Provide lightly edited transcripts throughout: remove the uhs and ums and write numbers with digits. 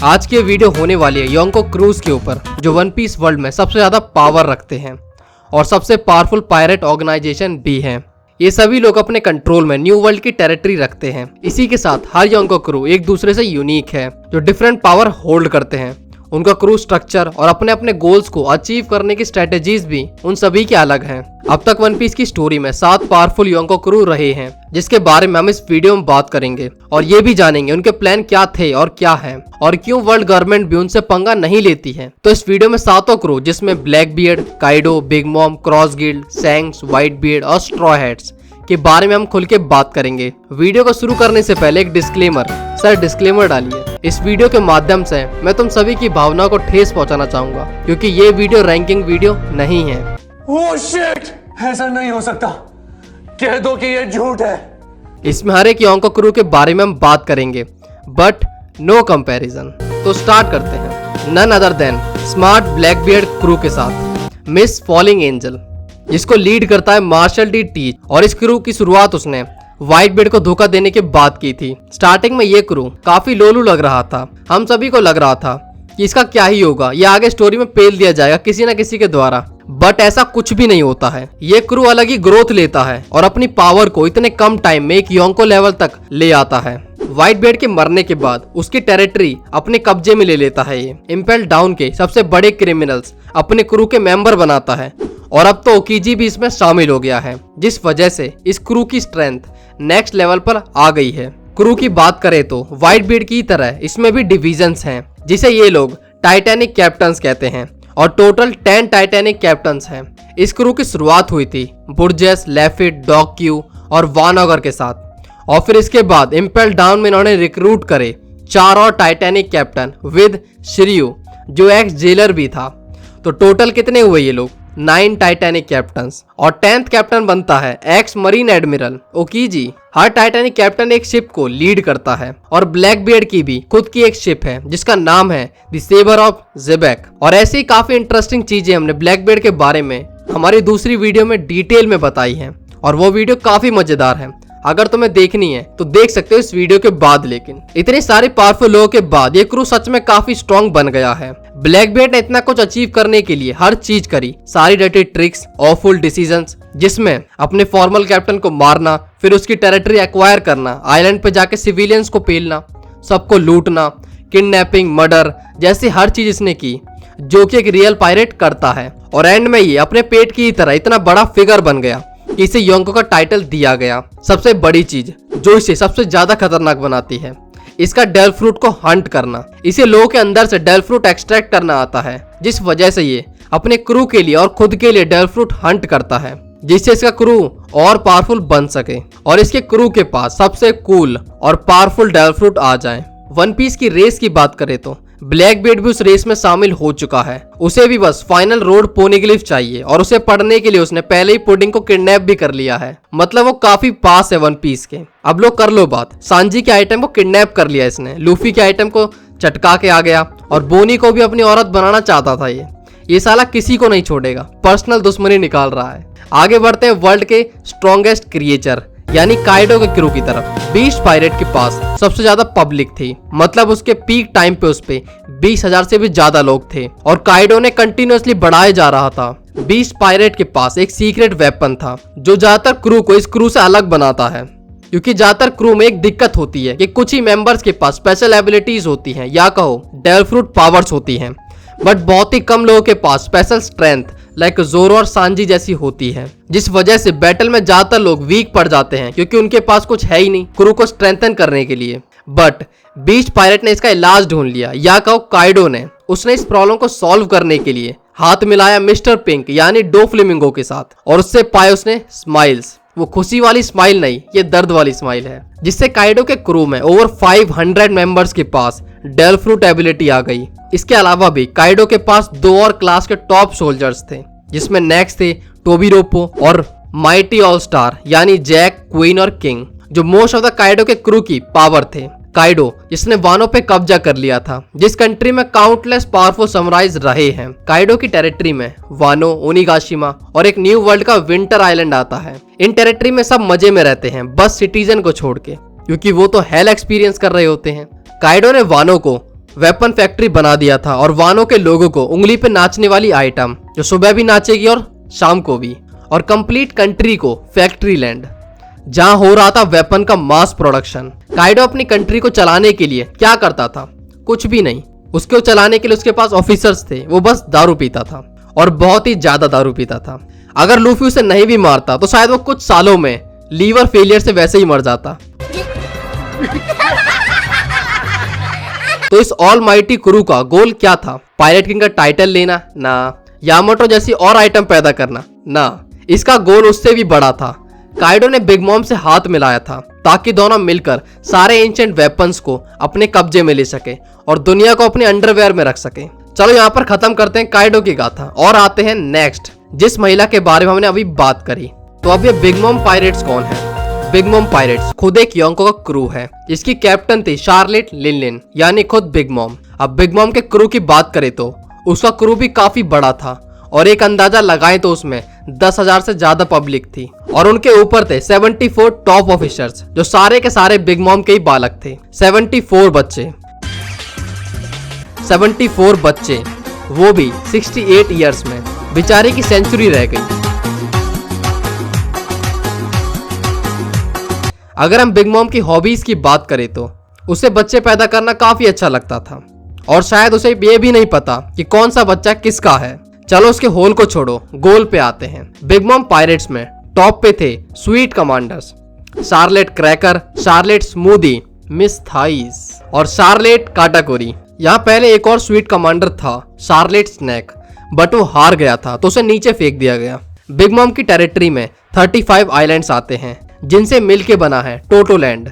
आज की वीडियो होने वाली है योंको क्रूज के ऊपर, जो वन पीस वर्ल्ड में सबसे ज्यादा पावर रखते हैं और सबसे पावरफुल पायरेट ऑर्गेनाइजेशन भी है। ये सभी लोग अपने कंट्रोल में न्यू वर्ल्ड की टेरिटरी रखते हैं। इसी के साथ हर योंको क्रू एक दूसरे से यूनिक है, जो डिफरेंट पावर होल्ड करते हैं। उनका क्रू स्ट्रक्चर और अपने अपने गोल्स को अचीव करने की स्ट्रेटेजीज भी उन सभी के अलग हैं। अब तक वन पीस की स्टोरी में 7 पावरफुल योंको क्रू रहे हैं, जिसके बारे में हम इस वीडियो में बात करेंगे और ये भी जानेंगे उनके प्लान क्या थे और क्या है, और क्यों वर्ल्ड गवर्नमेंट भी उनसे पंगा नहीं लेती है। तो इस वीडियो में 7 क्रू, जिसमें Blackbeard, Kaido, Big Mom, Cross Guild, Shanks, Whitebeard और स्ट्रॉ हैट्स के बारे में हम खुल के बात करेंगे। वीडियो को शुरू करने से पहले एक डिस्क्लेमर, सर डिस्क्लेमर डालिए। इस वीडियो के माध्यम से मैं तुम सभी की भावनाओं को ठेस पहुंचाना चाहूंगा, क्योंकि ये वीडियो रैंकिंग वीडियो नहीं है। ओह शिट, ऐसा नहीं हो सकता, कह दो कि ये झूठ है। इसमें हर एक योंको क्रू के बारे में हम बात करेंगे, बट नो कंपैरिजन। तो स्टार्ट करते हैं none other than smart black beard crew के साथ मिस फॉलिंग एंजल, जिसको लीड करता है मार्शल डी टीच। और इस क्रू की शुरुआत उसने व्हाइट बियर्ड को धोखा देने के बाद की थी। स्टार्टिंग में ये क्रू काफी लोलू लग रहा था। हम सभी को लग रहा था कि इसका क्या ही होगा, ये आगे स्टोरी में पेल दिया जाएगा किसी न किसी के द्वारा, बट ऐसा कुछ भी नहीं होता है। ये क्रू अलग ही ग्रोथ लेता है और अपनी पावर को इतने कम टाइम में एक योंको लेवल तक ले आता है। व्हाइट बियर्ड के मरने के बाद उसकी टेरिटरी अपने कब्जे में ले लेता है। ये इम्पेल डाउन के सबसे बड़े क्रिमिनल्स अपने क्रू के मेंबर बनाता है, और अब तो ओकीजी भी इसमें शामिल हो गया है, जिस वजह से इस क्रू की स्ट्रेंथ नेक्स्ट लेवल पर आ गई है। क्रू की बात करें तो व्हाइट बियर्ड की तरह इसमें भी डिविजन्स हैं, जिसे ये लोग टाइटैनिक कैप्टन्स कहते हैं, और टोटल 10 टाइटैनिक कैप्टन्स हैं। इस क्रू की शुरुआत हुई थी बुर्जेस, लेफिट, डॉग क्यू और वानोगर के साथ, और फिर इसके बाद इम्पेल डाउन में इन्होंने रिक्रूट करे 4 और टाइटैनिक कैप्टन विद श्रियू, जो एक्स जेलर भी था। तो टोटल कितने हुए ये लोग? 9 टाइटैनिक कैप्टन्स, और 10th कैप्टन बनता है एक्स मरीन एडमिरल ओकीजी। हर टाइटैनिक कैप्टन एक शिप को लीड करता है, और ब्लैक बियर्ड की भी खुद की एक शिप है जिसका नाम है द सेबर ऑफ जेबेक। और ऐसी ही काफी इंटरेस्टिंग चीजें हमने ब्लैक बियर्ड के बारे में हमारी दूसरी वीडियो में डिटेल में बताई है, और वो वीडियो काफी मजेदार है। अगर तुम्हें देखनी है तो देख सकते हो इस वीडियो के बाद। लेकिन इतने सारे पावरफुल लोगों के बाद ये क्रू सच में काफी स्ट्रॉन्ग बन गया है। ब्लैक बियर्ड ने इतना कुछ अचीव करने के लिए हर चीज करी, सारी डर्टी ट्रिक्स, ऑफुल डिसीजंस, जिसमें अपने फॉर्मल कैप्टन को मारना, फिर उसकी टेरिटरी एक्वायर करना, आइलैंड पे जाके सिविलियंस को पेलना, सबको लूटना, किडनैपिंग, मर्डर जैसी हर चीज इसने की, जो कि एक रियल पायरेट करता है। और एंड में ये अपने पेट की तरह इतना बड़ा फिगर बन गया कि इसे योंको का टाइटल दिया गया। सबसे बड़ी चीज जो इसे सबसे ज्यादा खतरनाक बनाती है, इसका डेल फ्रूट को हंट करना। इसे लोगों के अंदर से डेल फ्रूट एक्सट्रैक्ट करना आता है, जिस वजह से ये अपने क्रू के लिए और खुद के लिए डेल फ्रूट हंट करता है, जिससे इसका क्रू और पावरफुल बन सके और इसके क्रू के पास सबसे कूल और पावरफुल डेल फ्रूट आ जाए। वन पीस की रेस की बात करें तो ब्लैक बियर्ड भी उस रेस में शामिल हो चुका है। उसे भी बस फाइनल रोड पोनीग्लिफ चाहिए, और उसे पढ़ने के लिए उसने पहले ही पुडिंग को किडनैप भी कर लिया है। मतलब वो काफी पास है वन पीस के। अब लोग कर लो बात, सांजी के आइटम को किडनैप कर लिया इसने, लूफी के आइटम को चटका के आ गया, और बोनी को भी अपनी औरत बनाना चाहता था। ये साला किसी को नहीं छोड़ेगा, पर्सनल दुश्मनी निकाल रहा है। आगे बढ़ते हैं वर्ल्ड के स्ट्रॉन्गेस्ट क्रिएचर यानी काइडो के क्रू की तरफ। बीस्ट पायरेट के पास सबसे ज्यादा पब्लिक थी, मतलब उसके पीक टाइम पे उस पे 20,000 से भी ज्यादा लोग थे, और काइडो ने कंटिन्यूअसली बढ़ाया जा रहा था। बीस्ट पायरेट के पास एक सीक्रेट वेपन था, जो ज्यादातर क्रू को इस क्रू से अलग बनाता है, क्योंकि ज्यादातर क्रू में एक दिक्कत होती है कि कुछ ही मेंबर्स के पास स्पेशल एबिलिटीज होती हैं, या कहो डेल फ्रूट पावर्स होती हैं, बट बहुत ही कम लोगों के पास स्पेशल स्ट्रेंथ लाइक जोरो और सांजी जैसी होती है, जिस वजह से बैटल में ज्यादातर लोग वीक पड़ जाते हैं, क्योंकि उनके पास कुछ है ही नहीं क्रू को स्ट्रेंथन करने के लिए। बट बीस्ट पायरेट ने इसका इलाज ढूंढ लिया, या कहो काइडो ने। उसने इस प्रॉब्लम को सॉल्व करने के लिए हाथ मिलाया मिस्टर पिंक यानी डो फ्लेमिंगो के साथ, और उससे पाए उसने स्माइल्स। वो खुशी वाली स्माइल नहीं, ये दर्द वाली स्माइल है, जिससे काइडो के क्रू में ओवर 500 मेंबर्स के पास डेल फ्रूट एबिलिटी आ गई। इसके अलावा भी काइडो के पास 2 और क्लास के टॉप सोल्जर्स थे, जिसमें नेक्स्ट थे टोबिरोपो और माइटी ऑल स्टार यानी जैक, क्वीन और किंग, जो मोस्ट ऑफ द काइडो के क्रू की पावर थे। काइडो जिसने वानो पे कब्जा कर लिया था, जिस कंट्री में काउंटलेस पावरफुल समुराइज रहे हैं। काइडो की टेरिटरी में वानो, ओनिगाशिमा और एक न्यू वर्ल्ड का विंटर आइलैंड आता है। इन टेरिटरी में सब मजे में रहते हैं, बस सिटीजन को छोड़ के, क्योंकि वो तो हेल एक्सपीरियंस कर रहे होते हैं। काइडो ने वानो को वेपन फैक्ट्री बना दिया था और वानों के लोगों को उंगली पे नाचने वाली आइटम जो सुबह भी नाचेगी और शाम को भी, और कंप्लीट कंट्री को फैक्ट्री लैंड जहां हो रहा था वेपन का मास प्रोडक्शन। काइडो अपनी कंट्री को चलाने के लिए क्या करता था? कुछ भी नहीं। उसको चलाने के लिए उसके पास ऑफिसर्स थे, वो बस दारू पीता था और बहुत ही ज्यादा दारू पीता था। अगर लूफी उसे नहीं भी मारता तो शायद वो कुछ सालों में लीवर फेलियर से वैसे ही मर जाता। तो इस ऑल माइटी क्रू का गोल क्या था? पायरेट किंग का टाइटल लेना? ना। यामाटो जैसी और आइटम पैदा करना? ना। इसका गोल उससे भी बड़ा था। काइडो ने बिग मॉम से हाथ मिलाया था ताकि दोनों मिलकर सारे एंशिएंट वेपन्स को अपने कब्जे में ले सके और दुनिया को अपने अंडरवेयर में रख सके। चलो यहाँ पर खत्म करते हैं काइडो की गाथा और आते हैं नेक्स्ट, जिस महिला के बारे में हमने अभी बात करी। तो अब ये बिग मॉम पायरेट्स कौन है? बिग मॉम पायरेट्स खुद एक योंको का क्रू है जिसकी कैप्टन थी शार्लेट लिनलिन, यानी खुद बिग मॉम। अब बिग मॉम के क्रू की बात करें तो उसका क्रू भी काफी बड़ा था और एक अंदाजा लगाए तो उसमें 10,000 से ज्यादा पब्लिक थी और उनके ऊपर थे 74 टॉप ऑफिसर्स जो सारे के सारे बिग मॉम के ही बालक थे। 74 बच्चे, वो भी 68 इयर्स में। बेचारे की सेंचुरी रह गई। अगर हम बिग मॉम की हॉबीज की बात करें तो उसे बच्चे पैदा करना काफी अच्छा लगता था और शायद उसे ये भी नहीं पता कि कौन सा बच्चा किसका है। चलो उसके होल को छोड़ो, गोल पे आते हैं। बिग मॉम पायरेट्स में टॉप पे थे sweet commanders, Charlotte cracker, Charlotte smoothie, miss thighs और शार्लेट काटाकोरी। यहाँ पहले एक और स्वीट कमांडर था, शार्लेट स्नैक, बट वो हार गया था तो उसे नीचे फेंक दिया गया। बिग मॉम की टेरिटरी में 35 आइलैंड्स आते हैं जिनसे मिलके बना है टोटोलैंड।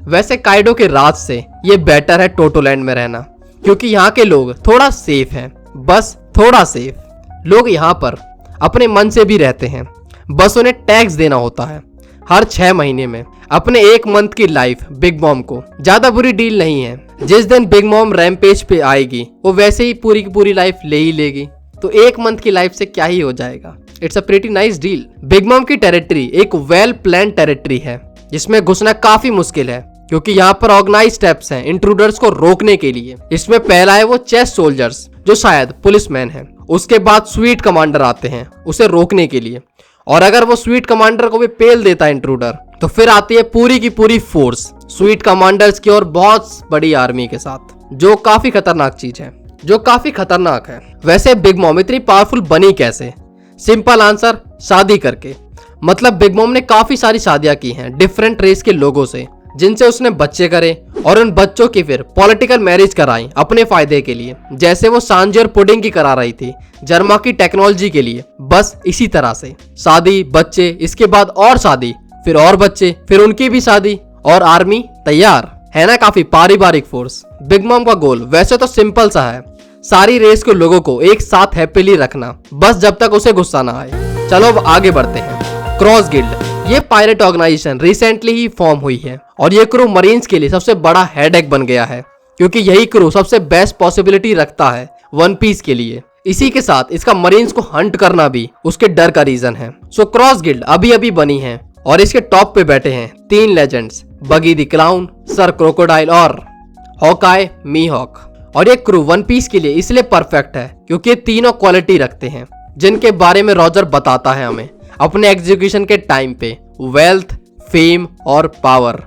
वैसे काइडो के राज से ये बेटर है टोटोलैंड में रहना क्योंकि यहाँ के लोग थोड़ा सेफ हैं, बस थोड़ा सेफ। लोग यहाँ पर अपने मन से भी रहते हैं, बस उन्हें टैक्स देना होता है हर 6 महीने में। अपने 1 मंथ की लाइफ बिग मॉम को ज्यादा बुरी डील नहीं है। जिस दिन बिग मॉम रैम्पेज पे आएगी वो वैसे ही पूरी की पूरी लाइफ ले ही लेगी, तो 1 मंथ की लाइफ से क्या ही हो जाएगा। It's a pretty nice deal. Big mom की टेरिटरी एक वेल प्लान टेरिटरी है जिसमें घुसना काफी मुश्किल है क्योंकि यहाँ पर ऑर्गेनाइज स्टेप्स हैं इंट्रूडर्स को रोकने के लिए। इसमें पहला है वो चेस्ट सोल्जर्स जो शायद पुलिसमैन है। उसके बाद स्वीट कमांडर आते हैं उसे रोकने के लिए, और अगर वो स्वीट कमांडर को भी पेल देता है इंट्रूडर तो फिर आती है पूरी की पूरी फोर्स स्वीट कमांडर्स की और बहुत बड़ी आर्मी के साथ, जो काफी खतरनाक चीज है, जो काफी खतरनाक है। वैसे बिग मॉम इतनी पावरफुल बनी कैसे? सिंपल आंसर, शादी करके। मतलब बिग मॉम ने काफी सारी शादियां की हैं डिफरेंट रेस के लोगों से जिनसे उसने बच्चे करे और उन बच्चों की फिर पॉलिटिकल मैरिज कराई अपने फायदे के लिए, जैसे वो सांजी और पुडिंग की करा रही थी जर्मा की टेक्नोलॉजी के लिए। बस इसी तरह से शादी, बच्चे, इसके बाद और शादी, फिर और बच्चे, फिर उनकी भी शादी और आर्मी तैयार। है ना काफी पारिवारिक फोर्स। बिग मॉम का गोल वैसे तो सिंपल सा है, सारी रेस के लोगों को एक साथ हैप्पीली रखना, बस जब तक उसे गुस्सा ना आए। चलो अब आगे बढ़ते हैं। क्रॉस गिल्ड, ये पायरेट ऑर्गेनाइजेशन रिसेंटली ही फॉर्म हुई है और ये क्रू मरीन्स के लिए सबसे बड़ा हेडेक बन गया है क्योंकि यही क्रू सबसे बेस्ट पॉसिबिलिटी रखता है वन पीस के लिए। इसी के साथ इसका मरीन्स को हंट करना भी उसके डर का रीजन है। सो क्रॉस गिल्ड अभी अभी बनी है और इसके टॉप पे बैठे हैं 3 लेजेंड्स, बगी द क्लाउन, सर क्रोकोडाइल और हॉकाई मीहॉक। और ये क्रू वन पीस के लिए इसलिए परफेक्ट है क्योंकि ये तीनों क्वालिटी रखते हैं जिनके बारे में रॉजर बताता है हमें अपने एग्जीक्यूशन के टाइम पे, वेल्थ, फेम और पावर।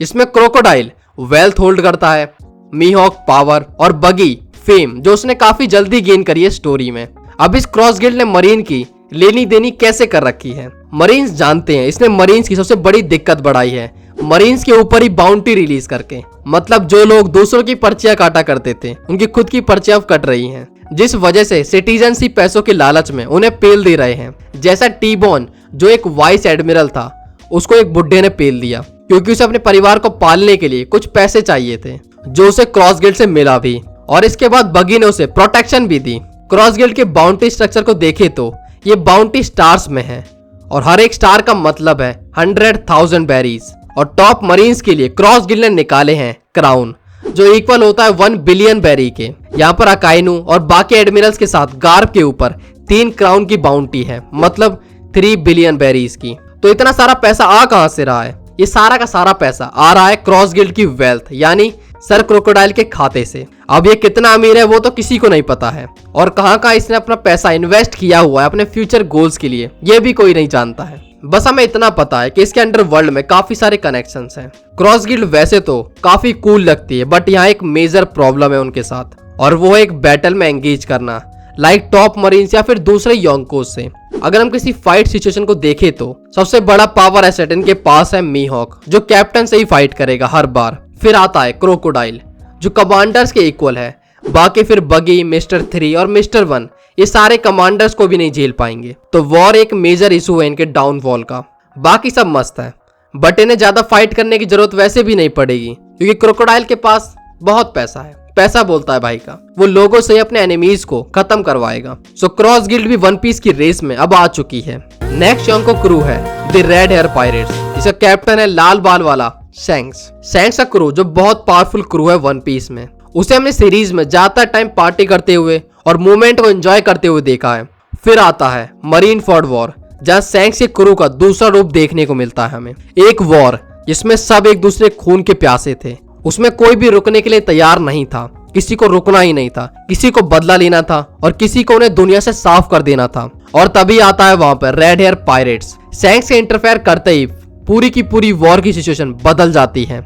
इसमें क्रोकोडाइल वेल्थ होल्ड करता है, मीहॉक पावर और बगी फेम जो उसने काफी जल्दी गेन करी है स्टोरी में। अब इस क्रॉस गिल्ड ने मरीन की लेनी देनी कैसे कर रखी है? मरीन्स जानते हैं इसने मरीन्स की सबसे बड़ी दिक्कत बढ़ाई है मरीन्स के ऊपर ही बाउंटी रिलीज करके। मतलब जो लोग दूसरों की पर्चियां काटा करते थे उनकी खुद की पर्चियां कट रही हैं, जिस वजह से सिटीजन ही पैसों के लालच में उन्हें पेल दे रहे हैं। जैसा टी-बॉन जो एक वाइस एडमिरल था, उसको एक बुड्ढे ने पेल दिया क्योंकि उसे अपने परिवार को पालने के लिए कुछ पैसे चाहिए थे जो उसे क्रॉस गिल्ड से मिला भी, और इसके बाद बगी ने उसे प्रोटेक्शन भी दी। क्रॉस गिल्ड के बाउंटी स्ट्रक्चर को देखे तो ये बाउंटी स्टार्स में है और हर एक स्टार का मतलब है 100,000 बेरीज। और टॉप मरीन्स के लिए क्रॉस गिल्ड ने निकाले हैं क्राउन जो इक्वल होता है 1 बिलियन बेरी के। यहाँ पर अकाइनू और बाकी एडमिरल्स के साथ गार्ब के ऊपर 3 क्राउन की बाउंटी है, मतलब 3 बिलियन बेरीज की। तो इतना सारा पैसा आ कहां से रहा है? ये सारा का सारा पैसा आ रहा है क्रॉस गिल्ड की वेल्थ यानी सर क्रोकोडाइल के खाते से। अब ये कितना अमीर है वो तो किसी को नहीं पता है, और कहाँ कहाँ इसने अपना पैसा इन्वेस्ट किया हुआ है अपने फ्यूचर गोल्स के लिए, ये भी कोई नहीं जानता है। बस हमें इतना पता है कि इसके अंडर वर्ल्ड में काफी सारे कनेक्शंस हैं। क्रॉस गिल्ड वैसे तो काफी कूल लगती है, बट यहाँ एक मेजर प्रॉब्लम है उनके साथ, और वो है एक बैटल में एंगेज करना, लाइक टॉप मरीन्स या फिर दूसरे योंकोस से। अगर हम किसी फाइट सिचुएशन को देखें तो सबसे बड़ा पावर एसेट इनके पास है मीहॉक, जो कैप्टन से ही फाइट करेगा हर बार। फिर आता है क्रोकोडाइल, जो कमांडर्स के इक्वल है। बाकी फिर बगी, मिस्टर 3 और मिस्टर 1 ये सारे कमांडर्स को भी नहीं झेल पाएंगे। तो वॉर एक मेजर इशू है इनके डाउनफॉल का। बाकी सब मस्त है, बट इन्हें ज्यादा फाइट करने की जरूरत वैसे भी नहीं पड़ेगी, क्योंकि क्रोकोडाइल के पास बहुत पैसा है। पैसा बोलता है भाई का, वो लोगों से अपने एनिमीज को खत्म करवाएगा। सो क्रॉस गिल्ड भी वन पीस की रेस में अब आ चुकी है। नेक्स्ट योंको क्रू है द रेड हेयर पायरेट्स, जिसका कैप्टन है लाल बाल वाला शैंक्स। शैंक्स का क्रू जो बहुत पावरफुल क्रू है वन पीस में। उसे हमने सीरीज में ज्यादातर टाइम पार्टी करते हुए और मूवमेंट को एंजॉय करते हुए देखा है। फिर आता है मरीन फोर्ड वॉर, जहाँ शैंक्स के क्रू का दूसरा रूप देखने को मिलता है हमें। एक वॉर जिसमें सब एक दूसरे खून के प्यासे थे। उसमें कोई भी रुकने के लिए तैयार नहीं था, किसी को रुकना ही नहीं था, किसी को बदला लेना था और किसी को उन्हें दुनिया से साफ कर देना था। और तभी आता है वहां पर रेड हेयर पायरेट्स। शैंक्स से इंटरफेयर करते ही पूरी की पूरी वॉर की सिचुएशन बदल जाती है,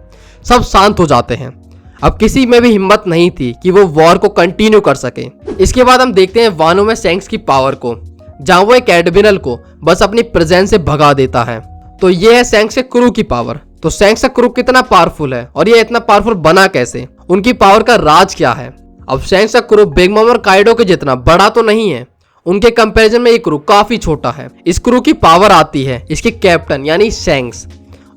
सब शांत हो जाते हैं। अब किसी में भी हिम्मत नहीं थी कि वो वॉर को कंटिन्यू कर सके। इसके बाद हम देखते हैं वानो में शैंक्स की पावर को, जहां वो एक एडमिरल को बस अपनी प्रेजेंस से भगा देता है। तो ये है शैंक्स के क्रू की पावर। तो शैंक्स का क्रू कितना पावरफुल है और ये इतना पावरफुल बना कैसे, उनकी पावर का राज क्या है। अब शैंक्स का क्रू बिग मॉम और काइडो के जितना बड़ा तो नहीं है, उनके कंपैरिजन में ये क्रू काफी छोटा है। इस क्रू की पावर आती है इसके कैप्टन यानी शैंक्स,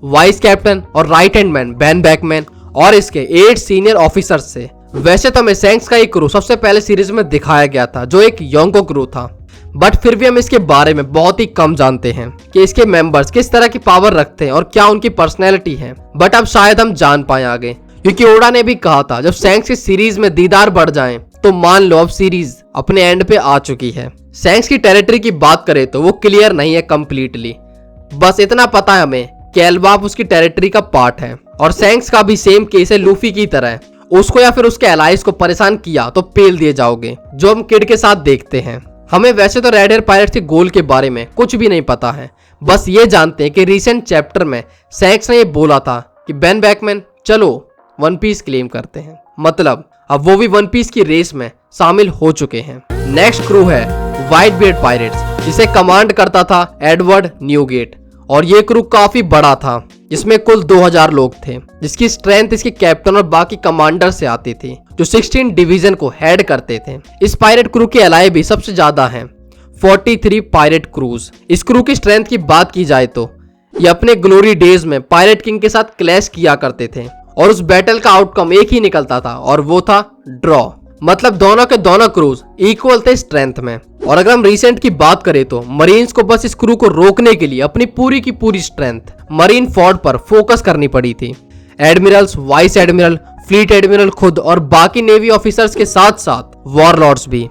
वाइस कैप्टन और right hand man ban Beckmann और इसके 8 सीनियर ऑफिसर्स से। वैसे तो हमें शैंक्स का एक क्रू सबसे पहले सीरीज में दिखाया गया था, जो एक योंको क्रू था, बट फिर भी हम इसके बारे में बहुत ही कम जानते हैं कि इसके मेंबर्स किस तरह की पावर रखते हैं और क्या उनकी पर्सनैलिटी है। बट अब शायद हम जान पाए आगे, क्योंकि ओडा ने भी कहा था जब शैंक्स की सीरीज में दीदार बढ़ जाएं तो मान लो अब सीरीज अपने एंड पे आ चुकी है। शैंक्स की टेरिटरी की बात करें तो वो क्लियर नहीं है कंप्लीटली, बस इतना पता है हमें कि एल्बाफ उसकी टेरिटरी का पार्ट है। और शैंक्स का भी सेम केस है लूफी की तरह, उसको या फिर उसके एलाइज को परेशान किया तो पेल दिए जाओगे, जो हम किड के साथ देखते हैं। हमें वैसे तो रेड हेयर पायरेट्स के गोल के बारे में कुछ भी नहीं पता है, बस ये जानते हैं कि रिसेंट चैप्टर में शैंक्स ने ये बोला था कि बैन बैकमैन चलो वन पीस क्लेम करते हैं, मतलब अब वो भी वन पीस की रेस में शामिल हो चुके हैं। नेक्स्ट क्रू है व्हाइट बियर्ड पायरेट्स, जिसे कमांड करता था एडवर्ड न्यूगेट, और ये क्रू काफी बड़ा था, जिसमें कुल 2000 लोग थे, जिसकी स्ट्रेंथ इसके कैप्टन और बाकी कमांडर से आती थी, जो 16 डिवीजन को हेड करते थे। इस पायरेट क्रू के अलाए भी सबसे ज्यादा हैं 43 पायरेट क्रूज। इस क्रू की स्ट्रेंथ की बात की जाए तो ये अपने ग्लोरी डेज में पायरेट किंग के साथ क्लैश किया करते थे, और उस बैटल का आउटकम एक ही निकलता था और वो था ड्रॉ। मतलब दोनों के दोनों क्रूज इक्वल थे स्ट्रेंथ में। और अगर हम रिसेंट की बात करें तो मरीन्स को बस इस क्रू को रोकने के लिए अपनी पूरी की पूरी स्ट्रेंथ मरीन फोर्ड पर फोकस करनी पड़ी थी। Admirals, vice admiral, fleet admiral खुद और बाकी नेवी ऑफिसर्स के साथ साथ वॉरलॉर्ड्स भी,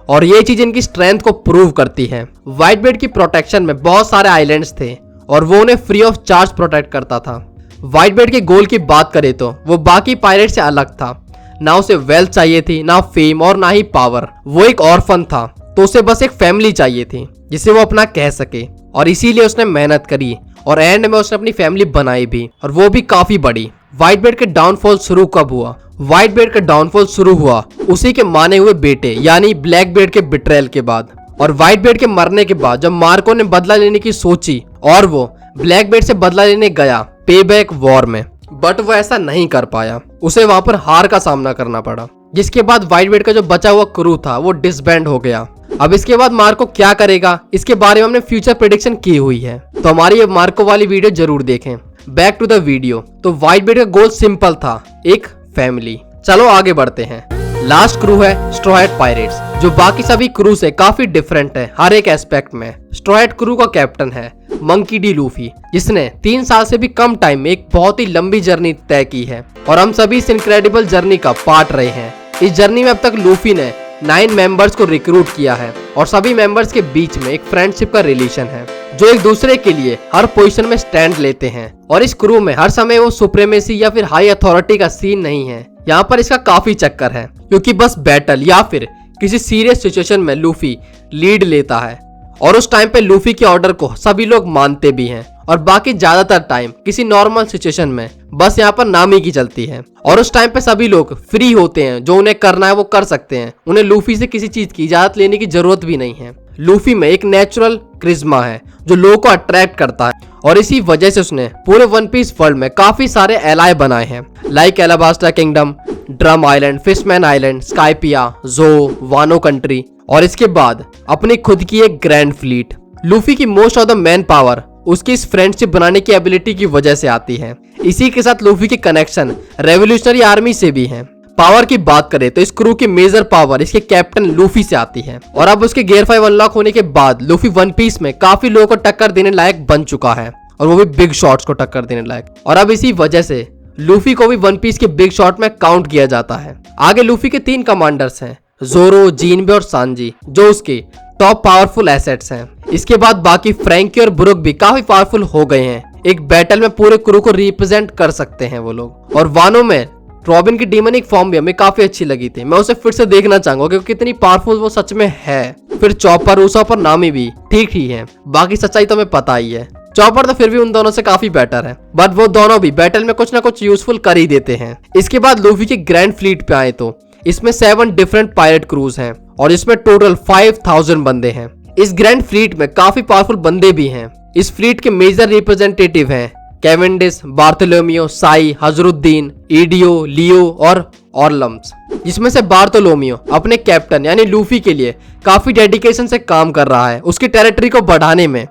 और ये चीज इनकी स्ट्रेंथ को प्रूव करती है। व्हाइट बेड की प्रोटेक्शन में बहुत सारे आइलैंड्स थे और वो उन्हें फ्री ऑफ चार्ज प्रोटेक्ट करता था। व्हाइट बेड के गोल की बात करें तो वो बाकी पायरेट से अलग था, ना उसे वेल्थ चाहिए थी, ना फेम और ना ही पावर। वो एक ऑर्फन था, तो उसे बस एक फैमिली चाहिए थी जिसे वो अपना कह सके, और इसीलिए उसने मेहनत करी और एंड में उसने अपनी फैमिली बनाई भी, और वो भी काफी बड़ी। व्हाइट बेड के डाउनफॉल शुरू कब हुआ? व्हाइट बेड का डाउनफॉल शुरू हुआ उसी के माने हुए बेटे यानी ब्लैक बेड के बिट्रेयल के बाद, और व्हाइट बेड के मरने के बाद जब मार्को ने बदला लेने की सोची और वो ब्लैक बेड से बदला लेने गया पेबैक वॉर में, बट वो ऐसा नहीं कर पाया, उसे वहां पर हार का सामना करना पड़ा, जिसके बाद व्हाइट बेड का जो बचा हुआ क्रू था वो डिसबैंड हो गया। अब इसके बाद मार्को क्या करेगा इसके बारे में हमने फ्यूचर प्रेडिक्शन की हुई है, तो हमारी ये मार्को वाली वीडियो जरूर देखें। Back to the video. तो व्हाइट बेड का गोल सिंपल था, एक फैमिली। चलो आगे बढ़ते हैं। लास्ट क्रू है स्ट्रॉ हैट पायरेट्स, जो बाकी सभी क्रू से काफी डिफरेंट है हर एक एस्पेक्ट में। स्ट्रॉ हैट क्रू का कैप्टन है मंकी डी लूफी, जिसने 3 साल से भी कम टाइम में एक बहुत ही लंबी जर्नी तय की है, और हम सभी इस इनक्रेडिबल जर्नी का पार्ट रहे हैं। इस जर्नी में अब तक लूफी ने 9 मेंबर्स को रिक्रूट किया है, और सभी मेंबर्स के बीच में एक फ्रेंडशिप का रिलेशन है, जो एक दूसरे के लिए हर पोजीशन में स्टैंड लेते हैं। और इस क्रू में हर समय वो सुप्रीमेसी या फिर हाई अथॉरिटी का सीन नहीं है, यहाँ पर इसका काफी चक्कर है, क्योंकि बस बैटल या फिर किसी सीरियस सिचुएशन में लूफी लीड लेता है और उस टाइम पे लूफी के ऑर्डर को सभी लोग मानते भी हैं, और बाकी ज्यादातर टाइम किसी नॉर्मल सिचुएशन में बस यहाँ पर नाम ही की चलती है और उस टाइम पे सभी लोग फ्री होते हैं, जो उन्हें करना है वो कर सकते हैं। उन्हें लूफी से किसी चीज की इजाजत लेने की जरूरत भी नहीं है। लूफी में एक नेचुरल क्रिज्मा है जो लोगों को अट्रैक्ट करता है, और इसी वजह से उसने पूरे वन पीस वर्ल्ड में काफी सारे एलाय बनाए हैं, like Alabasta Kingdom, Drum Island, Fishman Island, Skypiea, जो, वानो कंट्री, और इसके बाद अपनी खुद की एक ग्रैंड फ्लीट। लूफी की most of the man power उसकी इस फ्रेंडशिप बनाने की एबिलिटी की वजह से आती है। इसी के साथ लूफी की कनेक्शन रेवोल्यूशनरी आर्मी से भी है। पावर की बात करें तो इस क्रू की मेजर पावर इसके कैप्टन लूफी से आती है, और अब उसके गियर 5 अनलॉक होने के बाद लूफी वन पीस में काफी लोगों को टक्कर देने लायक बन चुका है, और वो भी बिग शॉट्स को टक्कर देने लायक। और अब इसी वजह से लूफी को भी वन पीस के बिग शॉट में काउंट किया जाता है। आगे लूफी के 3 कमांडर्स हैं, जोरो, जिनबे और सांजी, जो उसके टॉप पावरफुल एसेट्स हैं। इसके बाद बाकी फ्रैंकी और ब्रुक भी काफी पावरफुल हो गए हैं, एक बैटल में पूरे क्रू को रिप्रेजेंट कर सकते हैं वो लोग। और वानो में रॉबिन की डीमनिक फॉर्म भी हमें काफी अच्छी लगी थी, मैं उसे फिर से देखना चाहूंगा क्योंकि कितनी पावरफुल वो सच में है। फिर चॉपर, उसॉप और नामी भी ठीक ही है, बाकी सच्चाई तो हमें पता ही है। चॉपर तो फिर भी उन दोनों से काफी बेटर है, बट वो दोनों भी बैटल में कुछ ना कुछ यूजफुल कर ही देते हैं। इसके बाद लूफी की ग्रैंड फ्लीट पे आए तो इसमें 7 डिफरेंट पायरेट क्रूज हैं, और इसमें टोटल 5000 बंदे हैं। इस ग्रैंड फ्लीट में काफी पावरफुल बंदे भी हैं। इस फ्लीट के मेजर रिप्रेजेंटेटिव हैं कैवेंडिस, बार्थोलोमियो, साई, हजरुद्दीन, ईडियो, लियो और ऑर्लम्स, जिसमें से बार्थोलोमियो अपने कैप्टन यानी लूफी के लिए काफी डेडिकेशन से काम कर रहा है उसकी टेरिटरी को बढ़ाने में।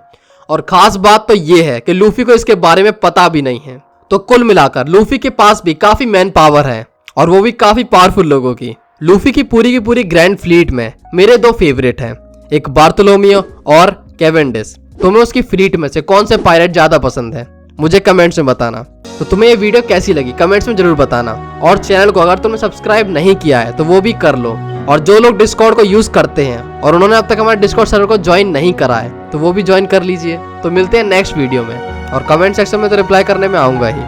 और खास बात तो ये है कि लूफी को इसके बारे में पता भी नहीं है। तो कुल मिलाकर लूफी के पास भी काफी मैन पावर है, और वो भी काफी पावरफुल लोगों की। लूफी की पूरी ग्रैंड फ्लीट में मेरे 2 फेवरेट हैं, एक बार्थोलोमियो और कैवेंडिस। तुम्हें उसकी फ्लीट में से कौन से पायरेट ज्यादा पसंद है मुझे कमेंट्स में बताना। तो तुम्हें ये वीडियो कैसी लगी कमेंट्स में जरूर बताना, और चैनल को अगर तुमने सब्सक्राइब नहीं किया है तो वो भी कर लो। और जो लोग डिस्कॉर्ड को यूज करते हैं और उन्होंने अब तक हमारे डिस्कॉर्ड सर्वर को ज्वाइन नहीं करा है तो वो भी ज्वाइन कर लीजिए। तो मिलते हैं नेक्स्ट वीडियो में, और कमेंट सेक्शन में तो रिप्लाई करने में आऊंगा ही।